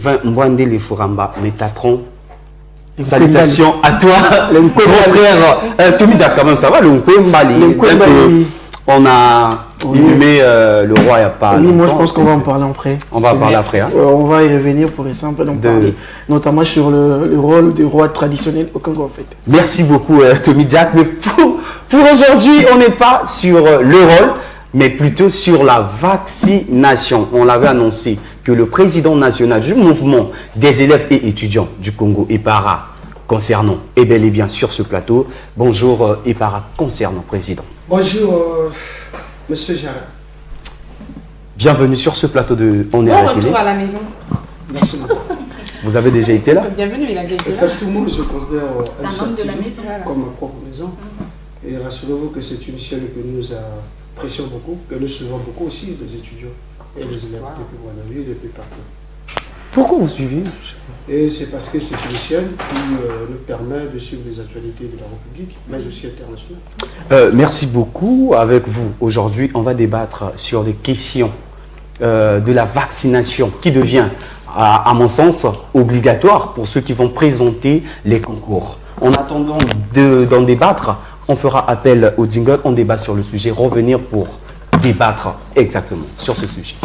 Sylvain Mwandele Fouramba, Métatron. Salutations à toi, mon frère. Tommy Diak, quand même, ça va, le Nkwembali. On a inhumé le roi il n'y a pas longtemps. Oui, moi je pense qu'on va en parler après. On va en parler après. Hein. On va y revenir pour essayer un peu d'en parler, notamment sur le rôle du roi traditionnel au Congo en fait. Merci beaucoup Tommy Diak. Mais pour aujourd'hui, on n'est pas sur le rôle, mais plutôt sur la vaccination. On l'avait annoncé que le président national du mouvement des élèves et étudiants du Congo, EPARA, concernant, est bel et bien sur ce plateau. Bonjour EPARA, concernant, président. Bonjour, monsieur Jarret. Bienvenue sur ce plateau de On est à la télé. Retour à la maison. Merci, madame. Vous avez déjà été là? Bienvenue, il a déjà été là. Effectivement, je considère de la maison. comme ma propre maison. Et rassurez-vous que c'est une chaîne que nous apprécions beaucoup, que nous suivons beaucoup aussi, les étudiants et les élèves depuis Brazzaville et depuis partout. Pourquoi vous suivez? Et c'est parce que c'est une chaîne qui nous permet de suivre les actualités de la République, mais aussi internationales. Merci beaucoup. Avec vous, aujourd'hui, on va débattre sur les questions de la vaccination qui devient, à mon sens, obligatoire pour ceux qui vont présenter les concours. En attendant d'en débattre, on fera appel au jingle, on débat sur le sujet, revenir pour débattre exactement sur ce sujet.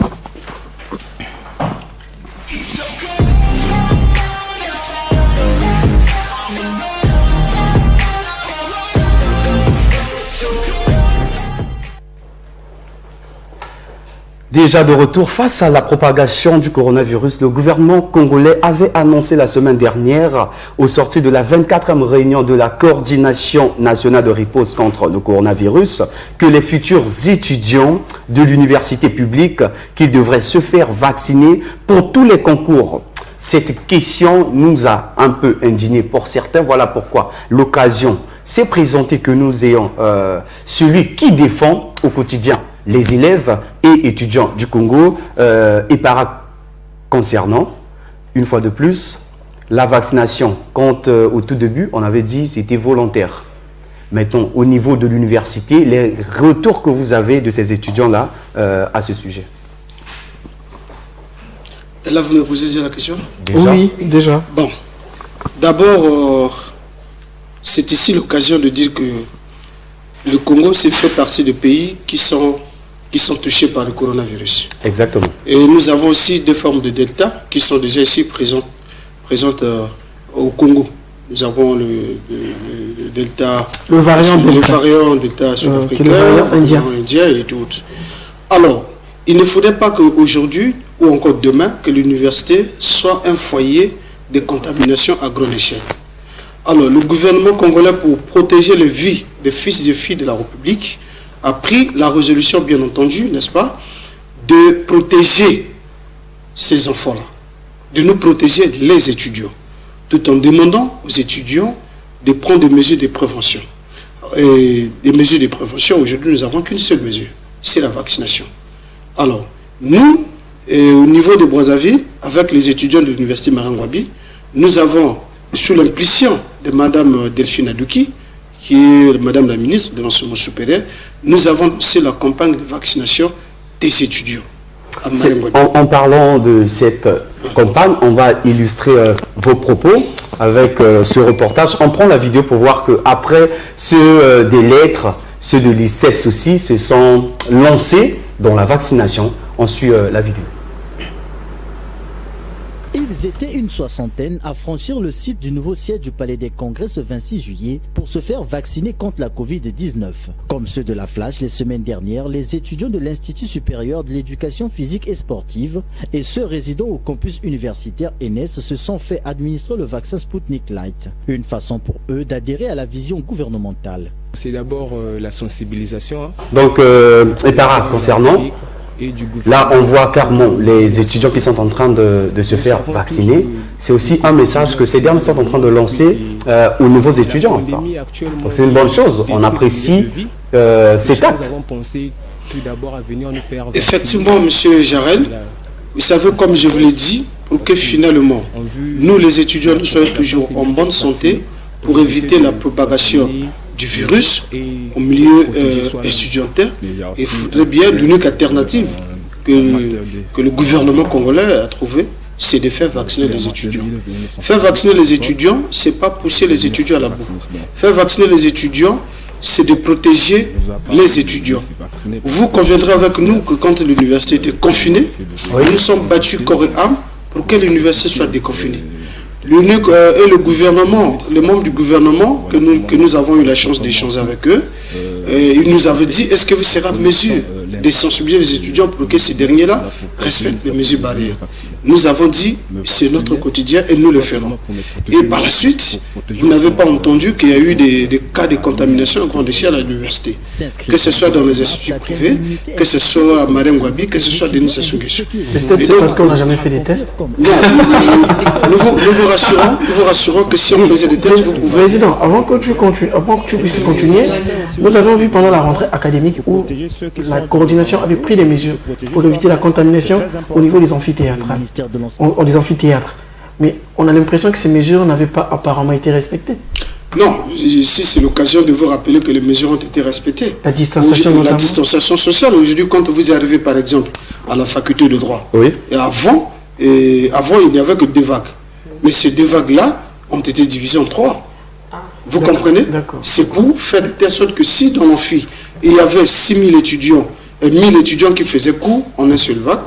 Déjà de retour face à la propagation du coronavirus, le gouvernement congolais avait annoncé la semaine dernière, au sortir de la 24e réunion de la coordination nationale de riposte contre le coronavirus, que les futurs étudiants de l'université publique qu'ils devraient se faire vacciner pour tous les concours. Cette question nous a un peu indignés pour certains. Voilà pourquoi l'occasion s'est présentée que nous ayons celui qui défend au quotidien les élèves et étudiants du Congo et par concernant, une fois de plus, la vaccination. Quand au tout début, on avait dit c'était volontaire. Maintenant, au niveau de l'université, les retours que vous avez de ces étudiants-là à ce sujet. Et là, vous me posez la question? Déjà? Oui, déjà. Bon, d'abord, c'est ici l'occasion de dire que le Congo fait partie des pays qui sont touchés par le coronavirus. Exactement. Et nous avons aussi deux formes de delta qui sont déjà ici présentes au Congo. Nous avons le delta, le variant delta sud-africain, le variant indien et tout. Alors, il ne faudrait pas qu'aujourd'hui ou encore demain que l'université soit un foyer de contamination à grande échelle. Alors, le gouvernement congolais, pour protéger les vies des fils et filles de la République, a pris la résolution, bien entendu, n'est-ce pas, de protéger ces enfants-là, de nous protéger les étudiants, tout en demandant aux étudiants de prendre des mesures de prévention. Et des mesures de prévention, aujourd'hui, nous n'avons qu'une seule mesure, c'est la vaccination. Alors, nous, au niveau de Brazzaville, avec les étudiants de l'université Marangwabi, nous avons, sous l'impulsion de Mme Delphine Adouki, qui est Madame la ministre de l'enseignement supérieur, nous avons lancé la campagne de vaccination des étudiants. En parlant de cette campagne, on va illustrer vos propos avec ce reportage. On prend la vidéo pour voir qu'après ceux des lettres, ceux de l'ICEPS aussi se sont lancés dans la vaccination. On suit la vidéo. Ils étaient une soixantaine à franchir le site du nouveau siège du Palais des Congrès ce 26 juillet pour se faire vacciner contre la Covid-19. Comme ceux de la Flash les semaines dernières, les étudiants de l'Institut supérieur de l'éducation physique et sportive et ceux résidant au campus universitaire ENES se sont fait administrer le vaccin Sputnik Light. Une façon pour eux d'adhérer à la vision gouvernementale. C'est d'abord la sensibilisation. Donc, EPARA concernant... Là, on voit clairement les étudiants qui sont en train de se faire vacciner. C'est aussi un message que ces derniers sont en train de lancer aux nouveaux étudiants. Donc, c'est une bonne chose. On apprécie cet acte. Effectivement, M. Jarel, vous savez, comme je vous l'ai dit, pour que finalement, nous les étudiants, nous soyons toujours en bonne santé pour éviter la propagation du virus au milieu étudiantin. Il faudrait bien l'unique alternative que le gouvernement congolais a trouvée, c'est de faire vacciner les étudiants. Faire vacciner les étudiants, c'est pas pousser les étudiants à la boue. Faire vacciner les étudiants, c'est de protéger les étudiants. Vous conviendrez avec nous que quand l'université était confinée, nous nous sommes battus corps et âme pour que l'université soit déconfinée. Et le gouvernement, les membres du gouvernement que nous avons eu la chance d'échanger avec eux, ils nous avaient dit, est-ce que vous serez en mesure de sensibiliser les étudiants pour que ces derniers-là respectent les mesures barrières? Nous avons dit, c'est notre quotidien et nous le ferons. Et par la suite, vous n'avez pas entendu qu'il y a eu des cas de contamination à grande échelle à l'université. Que ce soit dans les instituts privés, que ce soit à Marengwabi, que ce soit à Denis Sassou Nguesso. C'est peut-être parce qu'on n'a jamais fait des tests. Non, nous vous rassurons que si on faisait des tests, vous pouvez... Président, avant que tu puisses continuer, nous avons vu pendant la rentrée académique où la coordination avait pris des mesures pour éviter la contamination au niveau des amphithéâtres. Des amphithéâtres. Mais on a l'impression que ces mesures n'avaient pas apparemment été respectées. Non, ici c'est l'occasion de vous rappeler que les mesures ont été respectées. La distanciation sociale. Aujourd'hui, quand vous arrivez par exemple à la faculté de droit, et avant il n'y avait que 2 vagues. Mais ces 2 vagues-là ont été divisées en 3. Vous comprenez? C'est pour faire de telle sorte que si dans l'amphi, il y avait 6000 étudiants, 1000 étudiants qui faisaient cours en une seule vague,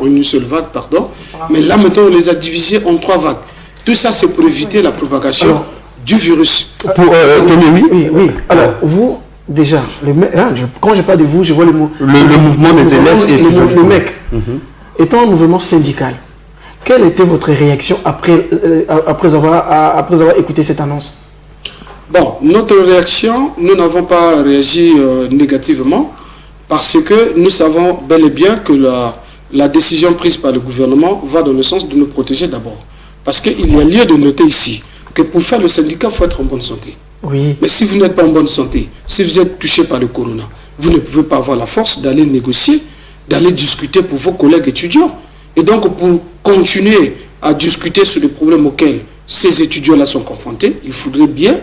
mais là maintenant on les a divisés en 3 vagues. Tout ça c'est pour éviter la propagation du virus. Oui. Alors vous, déjà, quand je parle de vous, je vois le mouvement des élèves et le MEC. Étant un mouvement syndical, quelle était votre réaction après avoir écouté cette annonce? Bon, notre réaction, nous n'avons pas réagi négativement parce que nous savons bel et bien que la décision prise par le gouvernement va dans le sens de nous protéger d'abord. Parce qu'il y a lieu de noter ici que pour faire le syndicat, il faut être en bonne santé. Oui. Mais si vous n'êtes pas en bonne santé, si vous êtes touché par le corona, vous ne pouvez pas avoir la force d'aller négocier, d'aller discuter pour vos collègues étudiants. Et donc, pour continuer à discuter sur les problèmes auxquels ces étudiants-là sont confrontés, il faudrait bien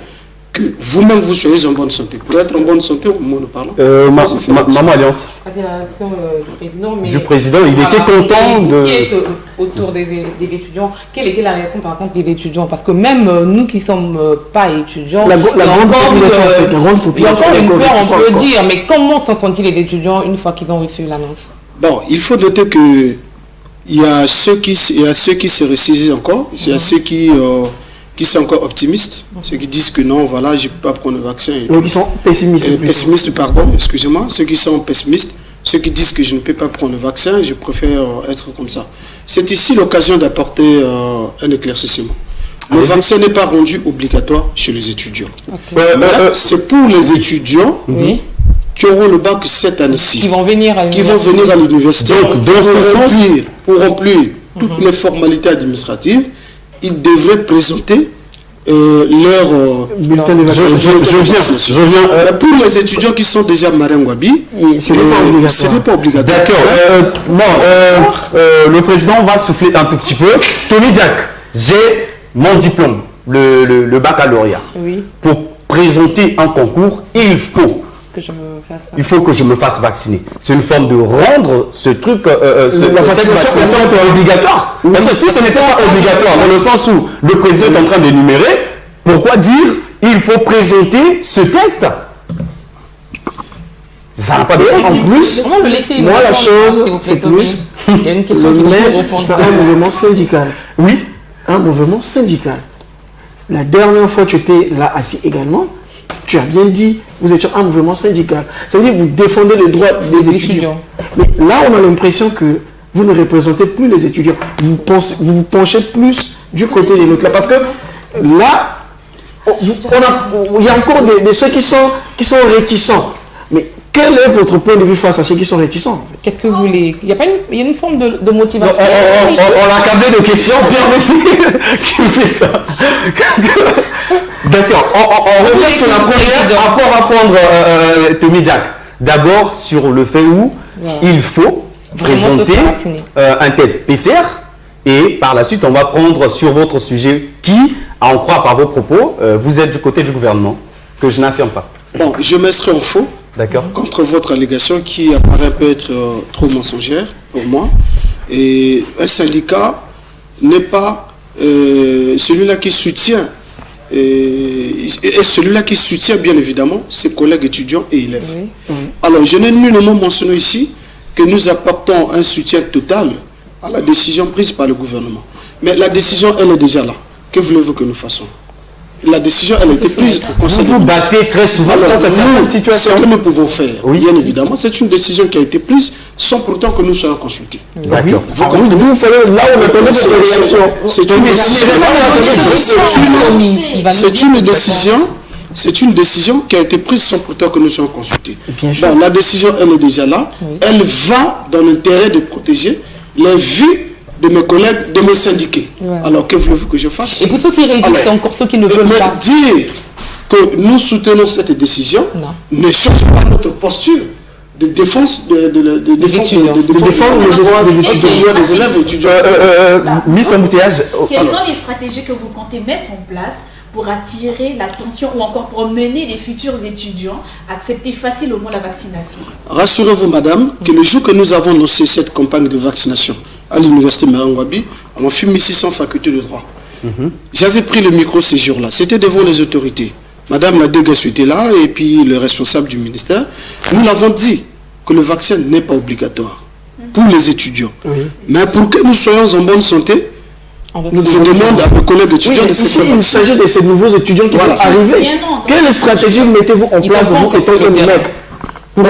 que vous-même vous soyez en bonne santé. Pour être en bonne santé, au moment où nous parlons. Maman Alliance. C'est la réaction du président. Mais du président, il était content de... Qui est autour des étudiants? Quelle était la réaction par contre des étudiants? Parce que même nous qui ne sommes pas étudiants, la grande population, il y a encore une peur, on peut dire. Mais comment s'en sont-ils les étudiants une fois qu'ils ont reçu l'annonce? Bon, il faut noter que il y a ceux qui se ressaisissent encore, il y a ceux qui sont encore optimistes, ceux qui disent que non, voilà, je ne peux pas prendre le vaccin. Donc ils sont pessimistes. Pessimistes, pardon, excusez-moi. Ceux qui sont pessimistes, ceux qui disent que je ne peux pas prendre le vaccin, je préfère être comme ça. C'est ici l'occasion d'apporter un éclaircissement. Le vaccin n'est pas rendu obligatoire chez les étudiants. C'est pour les étudiants qui auront le bac cette année-ci, qui vont venir à l'université, pour remplir toutes les formalités administratives. Ils devraient présenter leur bulletin de vaccin. Je viens. Pour les étudiants qui sont déjà Marengwabi, ce n'est pas obligatoire. D'accord. Le président va souffler un tout petit peu. Tony Diak, j'ai mon diplôme, le baccalauréat. Oui. Pour présenter un concours, il faut que je me fasse vacciner. C'est une forme de rendre ce truc, la vaccination obligatoire. Parce que si ce n'était pas obligatoire, dans le sens où le président est en train d'énumérer, pourquoi dire il faut présenter ce test? Ça n'a pas de sens. En plus, moi la chose, c'est plus, il y a une question qui c'est un mouvement syndical. Oui, un mouvement syndical. La dernière fois tu étais là assis également, tu as bien dit, vous êtes un mouvement syndical. Ça veut dire que vous défendez les droits des étudiants. Mais là, on a l'impression que vous ne représentez plus les étudiants. Vous vous penchez plus du côté des nôtres. Parce que là, il y a encore ceux qui sont réticents. Mais quel est votre point de vue face à ceux qui sont réticents? Qu'est-ce que vous voulez? Il y a une forme de motivation. On l'a câblé de questions. Pierre qui fait ça. D'accord. On revient sur la première. Rapport à prendre Tony Diak. D'abord sur le fait où il faut présenter un test PCR et par la suite on va prendre sur votre sujet qui, à en croire par vos propos, vous êtes du côté du gouvernement, que je n'affirme pas. Bon, je me serai en faux. D'accord. Contre votre allégation qui apparaît peut être trop mensongère pour moi. Et un syndicat n'est pas celui-là qui soutient, et celui-là qui soutient bien évidemment ses collègues étudiants et élèves. Oui. Alors, je n'ai nullement mentionné ici que nous apportons un soutien total à la décision prise par le gouvernement. Mais la décision, elle est déjà là. Que voulez-vous que nous fassions? La décision, elle a été prise au Conseil. Vous battez très souvent dans cette situation. Ce que nous pouvons faire, Oui. bien évidemment, c'est une décision qui a été prise sans pourtant que nous soyons consultés. D'accord. Vous savez, là on attendait votre réaction. C'est une décision qui a été prise sans pourtant que nous soyons consultés. Bien sûr. Bon, la décision, elle est déjà là. Oui. Elle va dans l'intérêt de protéger les vies de mes collègues, de mes syndiqués. Ouais. Alors, que voulez-vous que je fasse? Et pour ceux qui résistent, Alors, encore ceux qui ne veulent mais pas. dire que nous soutenons cette décision ne change pas notre posture de défense de étudiants. défendre les droits des étudiants, des élèves et étudiants. Miss Embouteillage. Quelles sont les stratégies que vous comptez mettre en place pour attirer l'attention ou encore pour mener les futurs étudiants à accepter facilement la vaccination? Rassurez-vous, madame, que le jour que nous avons lancé cette campagne de vaccination à l'université Mariam Ngouabi, on a fait 1600 facultés de droit. J'avais pris le micro ces jours-là. C'était devant les autorités. Madame la dégueulasse était là et puis le responsable du ministère. Nous l'avons dit que le vaccin n'est pas obligatoire pour les étudiants. Mais pour que nous soyons en bonne santé, je demande à mes collègues étudiants de se Ici, faire il vacciner. s'agit de ces nouveaux étudiants qui Voilà. vont arriver. Bien entendu. Quelle stratégie mettez-vous en place, faut vous, encore étant sur le un terrain. mec, pour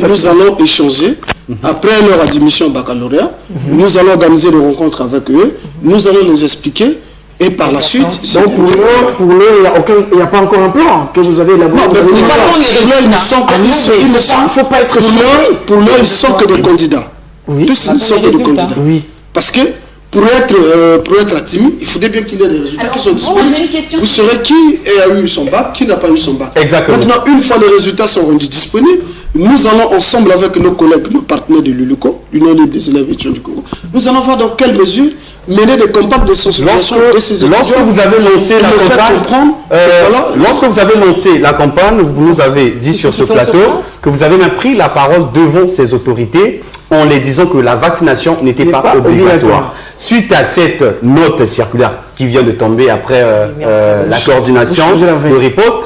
nous allons échanger. Après leur admission au baccalauréat, nous allons organiser des rencontres avec eux, nous allons les expliquer et par la suite... Donc pour eux, il n'y a pas encore un plan que vous avez élaboré. Non, mais pour eux, ils ne sont Il ne faut pas être surpris. pour eux, ils sont que des candidats. Oui. Tous, ils ne sont que des résultats. candidats. Oui. Parce que pour être admis, il faudrait bien qu'il y ait des résultats Alors, qui sont moi, disponibles. j'ai une question. Vous saurez qui a eu son bac, qui n'a pas eu son bac. Exactement. Maintenant, une fois les résultats sont rendus disponibles, nous allons ensemble avec nos collègues, nos partenaires de l'ULUCO, l'Union libre des élèves étudiants du Congo, nous allons voir dans quelle mesure mener des campagnes de sensibilisation de ces étudiants. Lorsque vous avez lancé la Pour leur faire campagne, comprendre, voilà, lorsque vous avez lancé la campagne, vous nous avez dit sur ce Ils sont sur plateau place. que vous avez même pris la parole devant ces autorités en les disant que la vaccination n'était N'est pas pas obligatoire. obligatoire. Suite à cette note circulaire qui vient de tomber après la coordination Monsieur de la Veste. de riposte,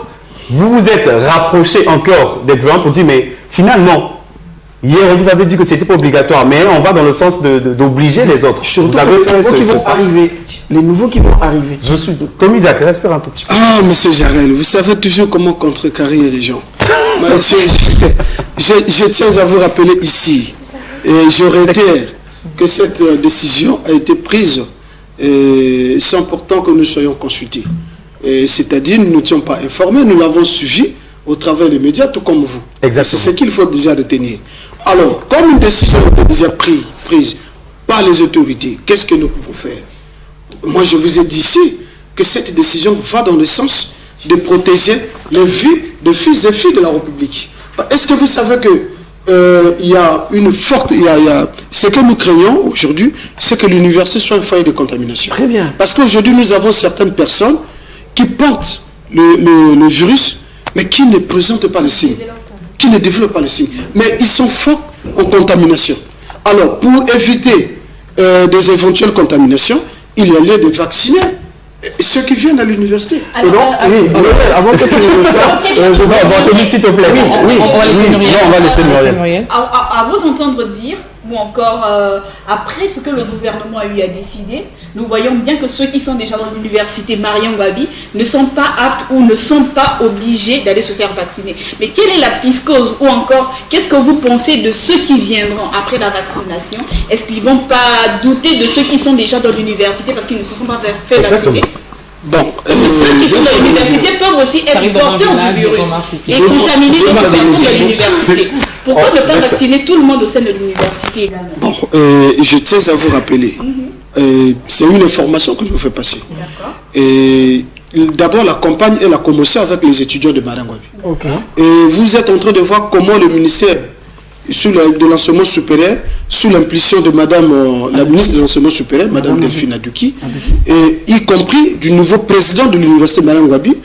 vous vous êtes rapproché encore des gouvernements pour dire mais finalement, hier vous avez dit que c'était pas obligatoire, mais on va dans le sens d'obliger les autres. Surtout Vous avez les fait nouveaux qui ce vont pas. arriver. Les nouveaux qui vont arriver. Je suis Tommy Jacques, respire un tout petit peu. Ah, monsieur Jarel, vous savez toujours comment contrecarrer les gens. Mais je tiens à vous rappeler ici, et je réitère que cette décision a été prise sans pourtant que nous soyons consultés. C'est-à-dire, nous ne nous sommes pas informés, nous l'avons suivi au travers des médias, tout comme vous. Exactement. C'est ce qu'il faut déjà retenir. Alors, comme une décision a été déjà prise par les autorités, qu'est-ce que nous pouvons faire? Moi, je vous ai dit ici que cette décision va dans le sens de protéger les vies de fils et filles de la République. Est-ce que vous savez que il y a une forte... Ce que nous craignons aujourd'hui, c'est que l'université soit un foyer de contamination. Très bien. Parce qu'aujourd'hui, nous avons certaines personnes qui portent le virus, mais qui ne présentent pas le signe, qui ne développent pas le signe. Mais ils sont forts en contamination. Alors, pour éviter des éventuelles contaminations, il y a lieu de vacciner ceux qui viennent à l'université. Et donc, avant que tu ne le fasses, je vais avoir Tommy, s'il te plaît. On va laisser Muriel. Non, on va laisser Muriel. À vous entendre dire, ou encore après ce que le gouvernement a eu à décider, nous voyons bien que ceux qui sont déjà dans l'université Mariam Ngouabi ne sont pas aptes ou ne sont pas obligés d'aller se faire vacciner. Mais quelle est la piscose ou encore qu'est-ce que vous pensez de ceux qui viendront après la vaccination? Est-ce qu'ils ne vont pas douter de ceux qui sont déjà dans l'université parce qu'ils ne se sont pas fait vacciner? Bon, Ceux qui sont dans l'université peuvent aussi être porteurs du virus et contaminer les personnes de l'université. Pourquoi ne pas vacciner tout le monde au sein de l'université également? Bon, je tiens à vous rappeler, c'est une information que je vous fais passer. Et d'abord, la campagne, elle a commencé avec les étudiants de Mariam Ngouabi. Ok. Et vous êtes en train de voir comment le ministère de l'enseignement supérieur, sous l'impulsion de Madame la ministre de l'enseignement supérieur, Madame Delphine Adouki, et y compris du nouveau président de l'université Mariam Ngouabi,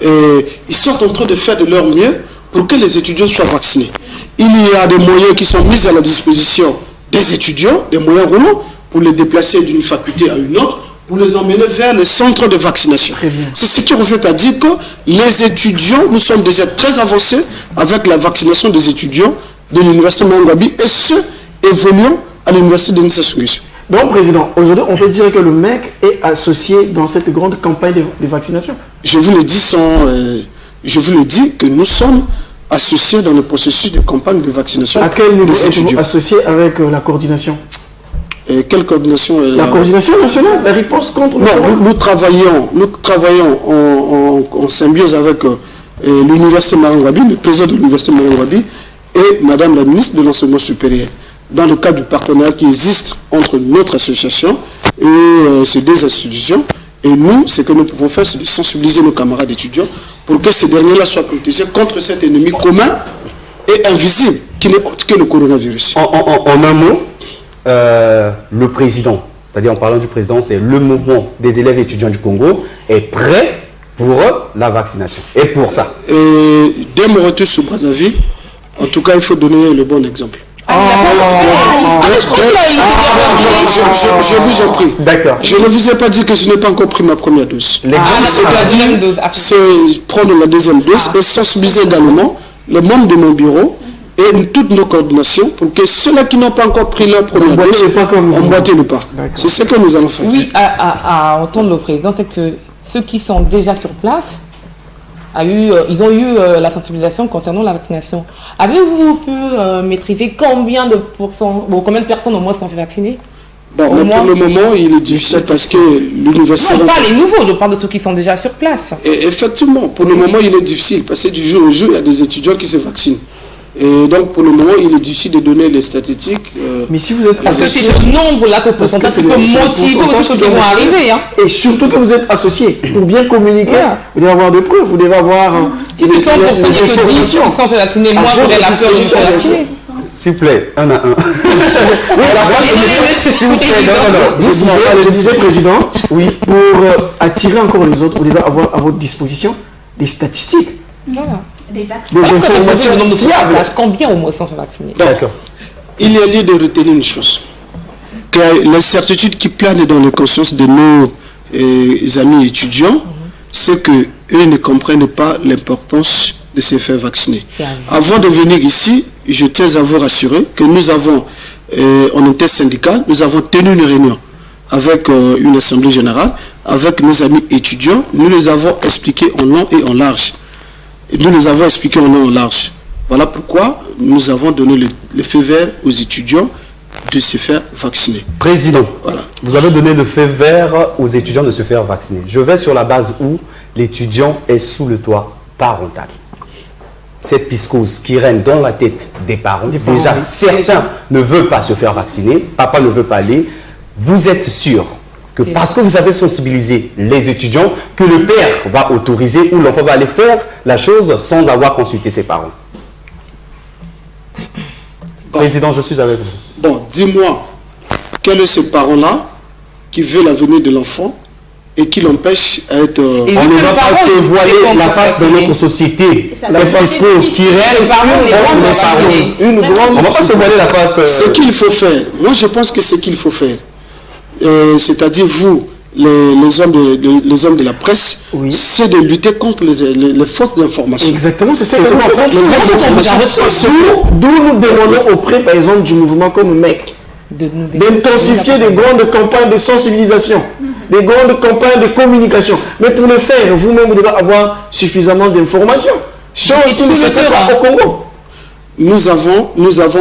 ils sont en train de faire de leur mieux pour que les étudiants soient vaccinés. Il y a des moyens qui sont mis à la disposition des étudiants, des moyens roulants, pour les déplacer d'une faculté à une autre, pour les emmener vers les centres de vaccination. C'est ce qui reflète à dire que les étudiants, nous sommes déjà très avancés avec la vaccination des étudiants de l'université Mariam Ngouabi et ceux évoluant à l'université de Nissa Sunguesso. Donc, Président, aujourd'hui, on peut dire que le MEC est associé dans cette grande campagne de vaccination. Je vous le dis que nous sommes associés dans le processus de campagne de vaccination. À quel niveau des êtes-vous étudiants. associé avec la coordination? Et quelle coordination La coordination nationale, la riposte contre... Non, nous travaillons en symbiose avec l'université Mariam Ngouabi, le président de l'université Mariam Ngouabi et Madame la ministre de l'enseignement supérieur, dans le cadre du partenariat qui existe entre notre association et ces deux institutions. Et nous, ce que nous pouvons faire, c'est de sensibiliser nos camarades étudiants pour que ces derniers-là soient protégés contre cet ennemi commun et invisible qui n'est autre que le coronavirus. En un mot, le président, c'est-à-dire en parlant du président, c'est le mouvement des élèves étudiants du Congo est prêt pour la vaccination. Et pour ça. Et dès mon retour sur Brazzaville, en tout cas, il faut donner le bon exemple. Je vous en prie. D'accord. Je ne vous ai pas dit que je n'ai pas encore pris ma première dose. C'est-à-dire, c'est prendre la deuxième dose et sensibiliser également les membres de mon bureau et toutes nos coordinations pour que ceux-là qui n'ont pas encore pris leur première dose emboîter le pas. C'est ce que nous allons faire. Oui, à entendre le président, c'est que ceux qui sont déjà sur place, ils ont eu la sensibilisation concernant la vaccination. Avez-vous pu maîtriser combien de personnes au moins sont fait vacciner? Bon, mais pour le moment, il est difficile parce que l'université... Non, pas les nouveaux, je parle de ceux qui sont déjà sur place. Et effectivement, pour le moment, il est difficile parce que du jour au jour, il y a des étudiants qui se vaccinent. Et donc, pour le moment, il est difficile de donner les statistiques. Mais si vous êtes parce que c'est ce nombre-là, ce pourcentage qui peut motiver aussi ceux qui vont arriver. Hein. Et surtout que vous êtes associés. Pour bien communiquer, vous devez avoir des preuves, vous devez avoir... Si c'est 100% que 10 qui sont fait vacciner, moi j'aurais la peur de me faire vacciner. S'il vous plaît, un à un. Je disais, Président, oui, pour attirer encore les autres, vous devez avoir à votre disposition des statistiques. Voilà. Des vaccins. Des informations fiables. Combien au moins sont fait vacciner? D'accord. Il y a lieu de retenir une chose. Que la certitude qui plane dans les consciences de nos amis étudiants, c'est qu'eux ne comprennent pas l'importance de se faire vacciner. Avant de venir ici, je tiens à vous rassurer que nous avons, en intersyndical, nous avons tenu une réunion avec une assemblée générale, avec nos amis étudiants. Nous les avons expliqués en long et en large. Voilà pourquoi nous avons donné le feu vert aux étudiants de se faire vacciner. Président, voilà. Vous avez donné le feu vert aux étudiants de se faire vacciner. Je vais sur la base où l'étudiant est sous le toit parental. Cette psychose qui règne dans la tête des parents, déjà certains ne veulent pas se faire vacciner, papa ne veut pas aller. Vous êtes sûr que parce que vous avez sensibilisé les étudiants, que le père va autoriser ou l'enfant va aller faire la chose sans avoir consulté ses parents? Président, je suis avec vous. Bon, dis-moi, quels sont ces parents-là qui veulent l'avenir de l'enfant et qui l'empêchent à être... On ne va pas se voiler la face de notre société. Cette psychose qui règne on ne va pas se voiler la face. Ce qu'il faut faire, moi je pense que ce qu'il faut faire, c'est-à-dire vous, les hommes de la presse, c'est de lutter contre les fausses informations. Exactement, c'est ça. D'où nous demandons auprès, par exemple, du mouvement comme MEC, d'intensifier des grandes campagnes de sensibilisation, des grandes campagnes de communication. Mais pour le faire, vous-même, vous devez avoir suffisamment d'informations. Chose qui ne se fait pas au Congo. Nous avons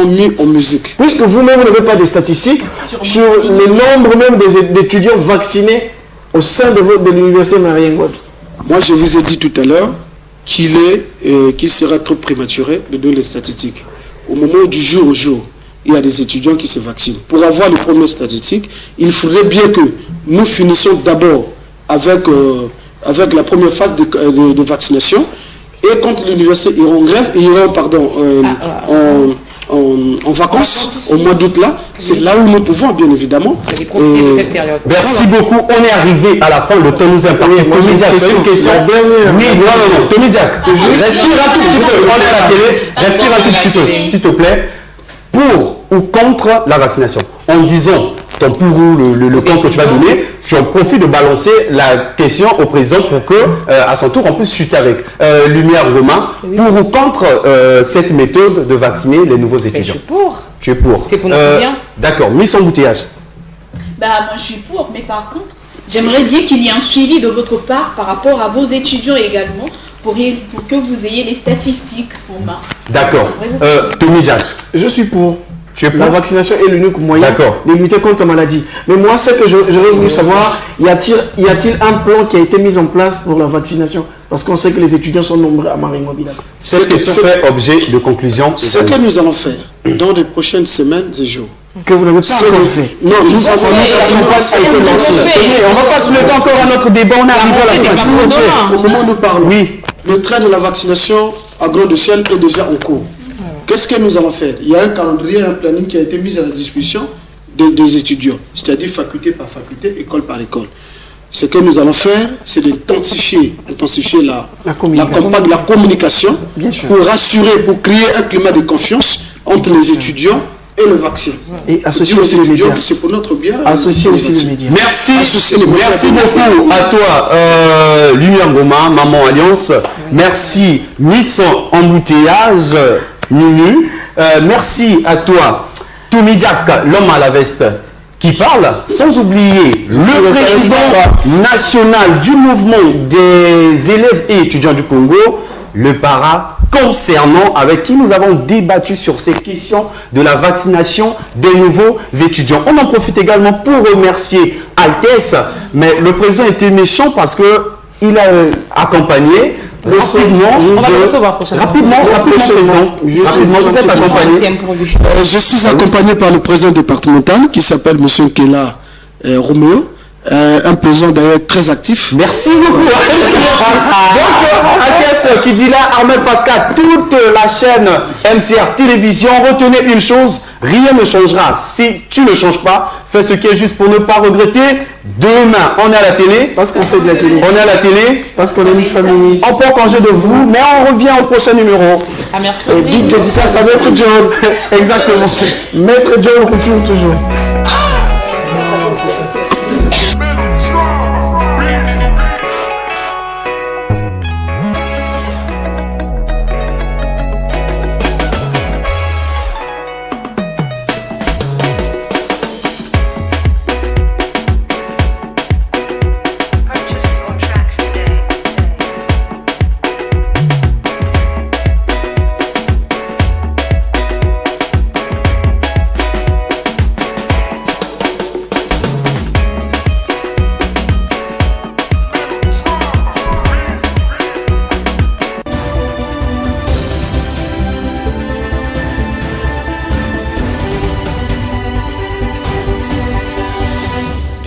mis en musique. Puisque vous-même, vous n'avez pas de statistiques sur le nombre même d'étudiants vaccinés au sein de l'université Mariam Ngouabi. Moi, je vous ai dit tout à l'heure qu'il sera trop prématuré de donner les statistiques. Au moment du jour au jour, il y a des étudiants qui se vaccinent. Pour avoir les premières statistiques, il faudrait bien que nous finissions d'abord avec la première phase de vaccination. Et quand l'université ira en grève, en vacances au mois d'août là, c'est là où nous pouvons bien évidemment. Merci beaucoup. On est arrivé à la fin. Le temps nous impacte. Tony Diack, c'est une question. Oui, non. Tony Diack, c'est juste. Respire un tout petit peu. On est à la télé. Respire un tout petit peu, s'il te plaît. Pour ou contre la vaccination, en disant ton pourrou, le camp que tu vas donner, tu en profites de balancer la question au président pour que, à son tour, on puisse chuter avec. Lumière Romain, pour ou contre cette méthode de vacciner les nouveaux étudiants? Je suis pour. Tu es pour. C'est pour notre bien. D'accord, mise embouteillage. Bah, moi je suis pour, mais par contre, j'aimerais bien qu'il y ait un suivi de votre part par rapport à vos étudiants également, pour que vous ayez les statistiques en main. D'accord. Tony Jack. Je suis pour. Tu es pour? La vaccination est l'unique moyen D'accord. de lutter contre la maladie. Mais moi, ce que j'aurais voulu savoir, y a-t-il un plan qui a été mis en place pour la vaccination? Parce qu'on sait que les étudiants sont nombreux à Marie-Mobile. Cette question fait objet de conclusion. Ce que nous allons faire dans les prochaines semaines et jours. Que vous n'avez pas encore fait. Non, nous avons On va pas soulever encore un autre débat, on arrive à la fin. Au moment où nous parlons, le train de la vaccination à grande échelle est déjà en cours. Qu'est-ce que nous allons faire? Il y a un calendrier, un planning qui a été mis à la disposition des étudiants, c'est-à-dire faculté par faculté, école par école. Ce que nous allons faire, c'est d'intensifier la communication pour rassurer, pour créer un climat de confiance entre les étudiants et le vaccin. Et associer aussi les médias. C'est pour notre bien. Associer aussi les médias. Merci beaucoup à toi, Lumière Goma, Maman Alliance. Merci, Miss Embouteillage, Nunu. Merci à toi, Toumidiak, l'homme à la veste, qui parle, sans oublier le président national du mouvement des élèves et étudiants du Congo, le para concernant, avec qui nous avons débattu sur ces questions de la vaccination des nouveaux étudiants. On en profite également pour remercier Altesse, mais le président était méchant parce que il a accompagné rapidement, vous êtes accompagné. Je suis accompagné par le président départemental qui s'appelle M. Kela Roméo. Un président d'ailleurs très actif. Merci beaucoup. Donc, Altesse qui dit là, Ahmed Paka, toute la chaîne MCR Télévision, retenez une chose, rien ne changera. Si tu ne changes pas, fais ce qui est juste pour ne pas regretter. Demain, on est à la télé. Parce qu'on fait de la télé. On est à la télé. Parce qu'on est une famille. On prend congé de vous, mais on revient au prochain numéro. À mercredi. Dites dédicace à Maître John. Exactement. Maître John retrouve toujours.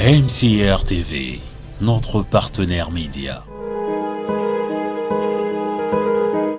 MCR TV, notre partenaire média.